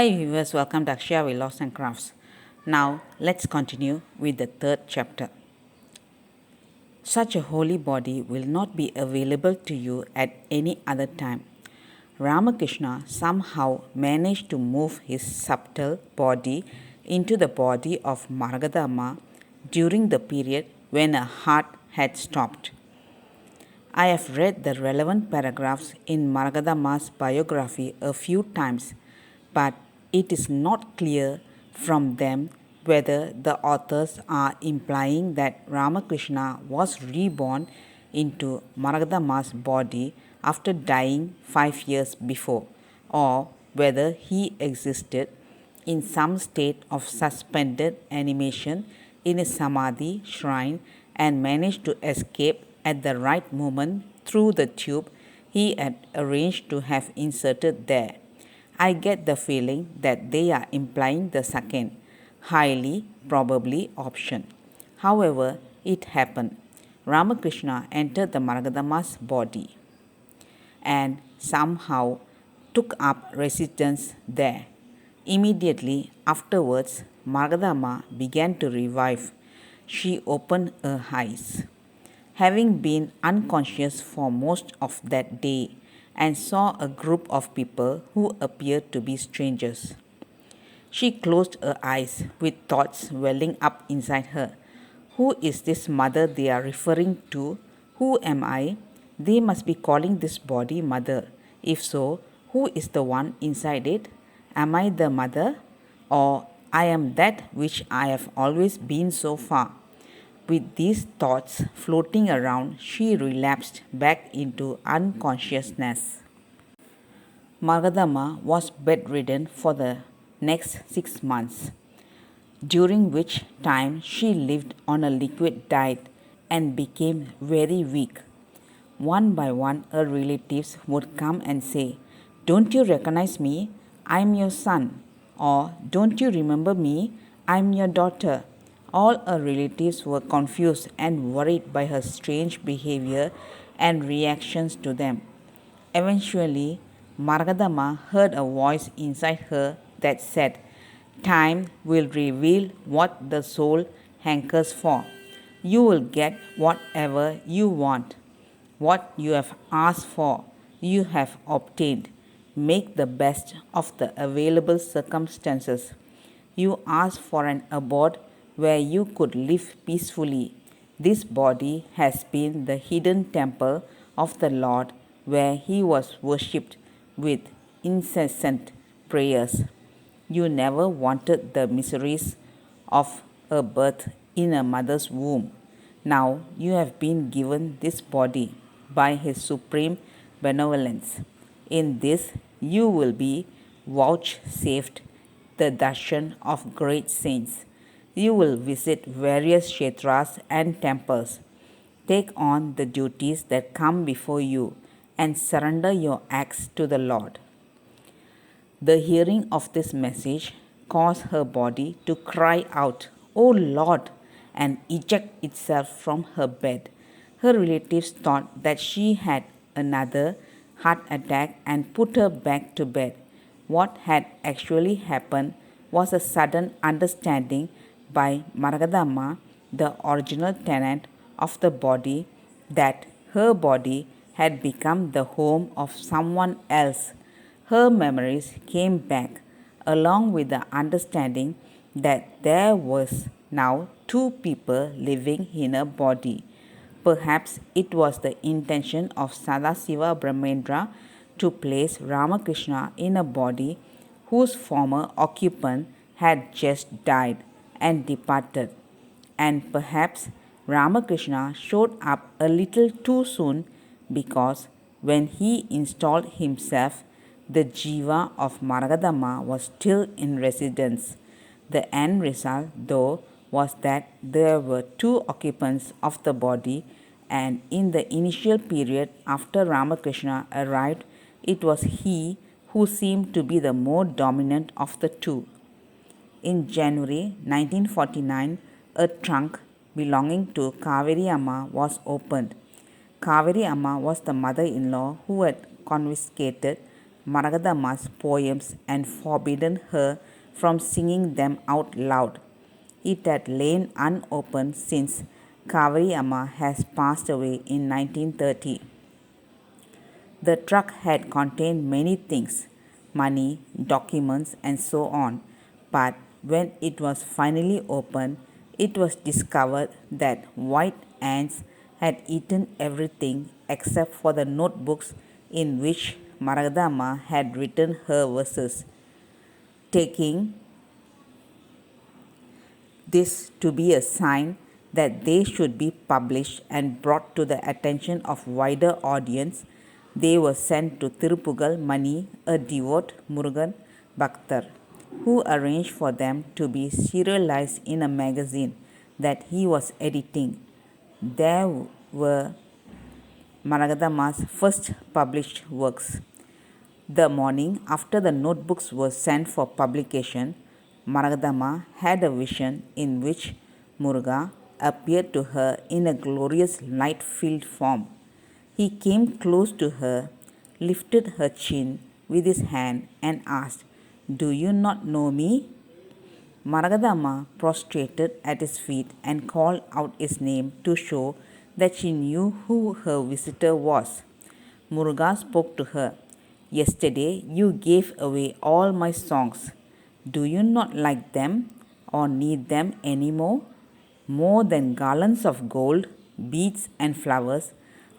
Hi viewers, welcome to Akshaya Vlogs and Crafts. Now let's continue with the third chapter. Such a holy body will not be available to you at any other time. Ramakrishna somehow managed to move his subtle body into the body of Margadamma during the period when her heart had stopped. I have read the relevant paragraphs in Margadamma's biography a few times, but it is not clear from them whether the authors are implying that Ramakrishna was reborn into Margadamma's body after dying 5 years before, or whether he existed in some state of suspended animation in a samadhi shrine and managed to escape at the right moment through the tube he had arranged to have inserted there. I get the feeling that they are implying the second, highly probably option. However, it happened. Ramakrishna entered the Margadamma's body and somehow took up residence there. Immediately afterwards, Margadamma began to revive. She opened her eyes, having been unconscious for most of that day, and saw a group of people who appeared to be strangers. She closed her eyes with thoughts welling up inside her. Who is this mother they are referring to? Who am I? They must be calling this body mother. If so, who is the one inside it? Am I the mother? Or I am that which I have always been so far? With these thoughts floating around, she relapsed back into unconsciousness. Margadamma was bedridden for the next 6 months, during which time she lived on a liquid diet and became very weak. One by one, her relatives would come and say, "Don't you recognize me? I'm your son." Or, "Don't you remember me? I'm your daughter." All her relatives were confused and worried by her strange behavior and reactions to them. Eventually, Margadamma heard a voice inside her that said, "Time will reveal what the soul hankers for. You will get whatever you want. What you have asked for, you have obtained. Make the best of the available circumstances. You asked for an abode where you could live peacefully. This body has been the hidden temple of the Lord where he was worshipped with incessant prayers. You never wanted the miseries of a birth in a mother's womb. Now you have been given this body by his supreme benevolence. In this you will be vouchsafed the darshan of great saints. You will visit various kshetras and temples. Take on the duties that come before you and surrender your acts to the Lord." The hearing of this message caused her body to cry out, "Oh Lord!" and eject itself from her bed. Her relatives thought that she had another heart attack and put her back to bed. What had actually happened was a sudden understanding by Margadamma, the original tenant of the body, that her body had become the home of someone else. Her memories came back, along with the understanding that there was now two people living in her body. Perhaps it was the intention of Sadasiva Brahmendra to place Ramakrishna in a body whose former occupant had just died and departed. And perhaps Ramakrishna showed up a little too soon, because when he installed himself, the jiva of Margadamma was still in residence. The end result, though, was that there were two occupants of the body, and in the initial period after Ramakrishna arrived, it was he who seemed to be the more dominant of the two. In January 1949, a trunk belonging to Kaveri Amma was opened. Kaveri Amma was the mother-in-law who had confiscated Maragadamma's poems and forbidden her from singing them out loud. It had lain unopened since Kaveri Amma has passed away in 1930. The truck had contained many things, money, documents, and so on, but when it was finally opened, it was discovered that white ants had eaten everything except for the notebooks in which Maragadamma had written her verses. Taking this to be a sign that they should be published and brought to the attention of wider audience, they were sent to Tirupugal Mani, a devout Murugan Bhaktar, who arranged for them to be serialized in a magazine that he was editing. There were Maragadamma's first published works. The morning after the notebooks were sent for publication, Maragadamma had a vision in which Muruga appeared to her in a glorious light-filled form. He came close to her, lifted her chin with his hand and asked, "Do you not know me?" Maragadamma prostrated at his feet and called out his name to show that she knew who her visitor was. Muruga spoke to her. "Yesterday you gave away all my songs. Do you not like them or need them any more? More than garlands of gold, beads, and flowers,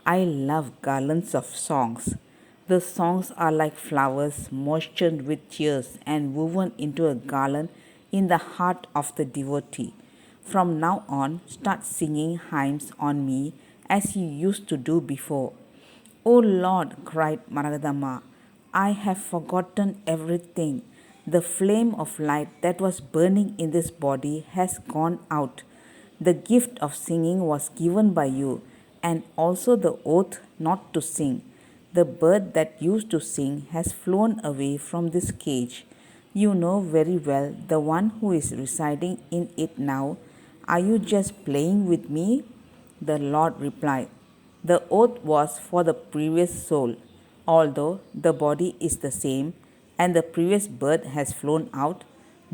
I love garlands of songs. The songs are like flowers moistened with tears and woven into a garland in the heart of the devotee. From now on, start singing hymns on me as you used to do before." "O Lord," cried Maragadamma, "I have forgotten everything. The flame of light that was burning in this body has gone out. The gift of singing was given by you, and also the oath not to sing. The bird that used to sing has flown away from this cage. You know very well the one who is residing in it now. Are you just playing with me?" The Lord replied, "The oath was for the previous soul. Although the body is the same, and the previous bird has flown out,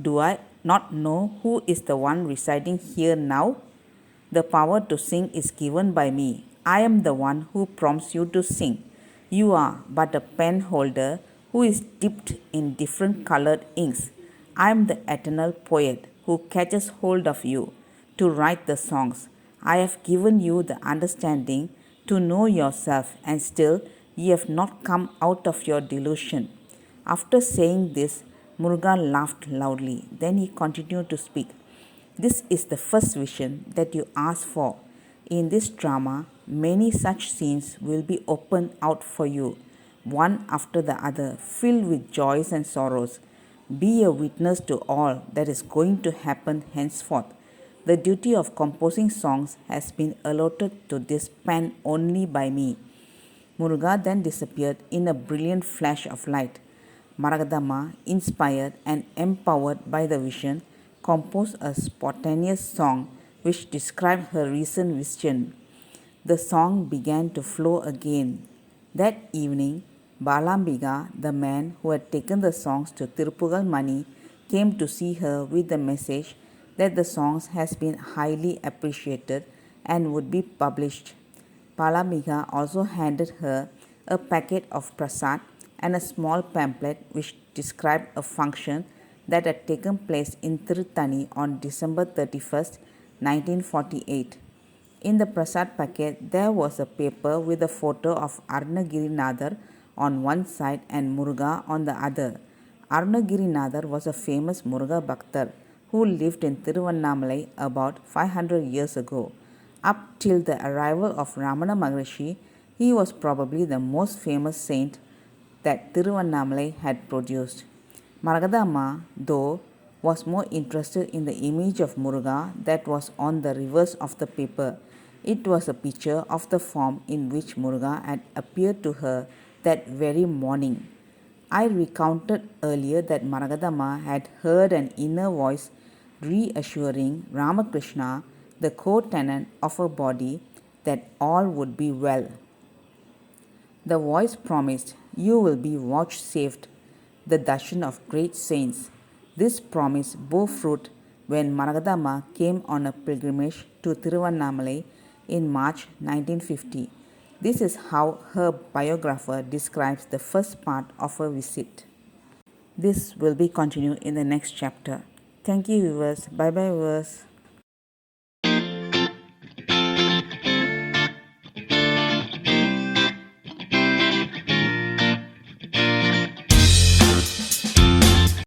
do I not know who is the one residing here now? The power to sing is given by me. I am the one who prompts you to sing. You are but a pen holder who is dipped in different colored inks. I am the eternal poet who catches hold of you to write the songs. I have given you the understanding to know yourself, and still ye have not come out of your delusion." After saying this, Muruga laughed loudly. Then he continued to speak. "This is the first vision that you asked for. In this drama, many such scenes will be opened out for you, one after the other, filled with joys and sorrows. Be a witness to all that is going to happen henceforth. The duty of composing songs has been allotted to this pen only by me." Muruga then disappeared in a brilliant flash of light. Maragadamma, inspired and empowered by the vision, composed a spontaneous song which described her recent vision. The song began to flow again. That evening, Balambiga, the man who had taken the songs to Tirupugal Mani, came to see her with the message that the songs has been highly appreciated and would be published. Balambiga also handed her a packet of prasad and a small pamphlet which described a function that had taken place in Tirutani on December 31st, 1948. In the prasad packet, there was a paper with a photo of Arunagirinathar on one side and Muruga on the other. Arunagirinathar was a famous Muruga Bhaktar who lived in Tiruvannamalai about 500 years ago. Up till the arrival of Ramana Maharshi, he was probably the most famous saint that Tiruvannamalai had produced. Maragadamma, though, was more interested in the image of Muruga that was on the reverse of the paper. It was a picture of the form in which Muruga had appeared to her that very morning. I recounted earlier that Maragadamma had heard an inner voice reassuring Ramakrishna, the co-tenant of her body, that all would be well. The voice promised you will be vouchsafed the darshan of great saints. This promise bore fruit when Maragadamma came on a pilgrimage to Tiruvannamalai in March 1950. This is how her biographer describes the first part of her visit. This will be continued in the next chapter. Thank you, viewers. Bye bye, viewers.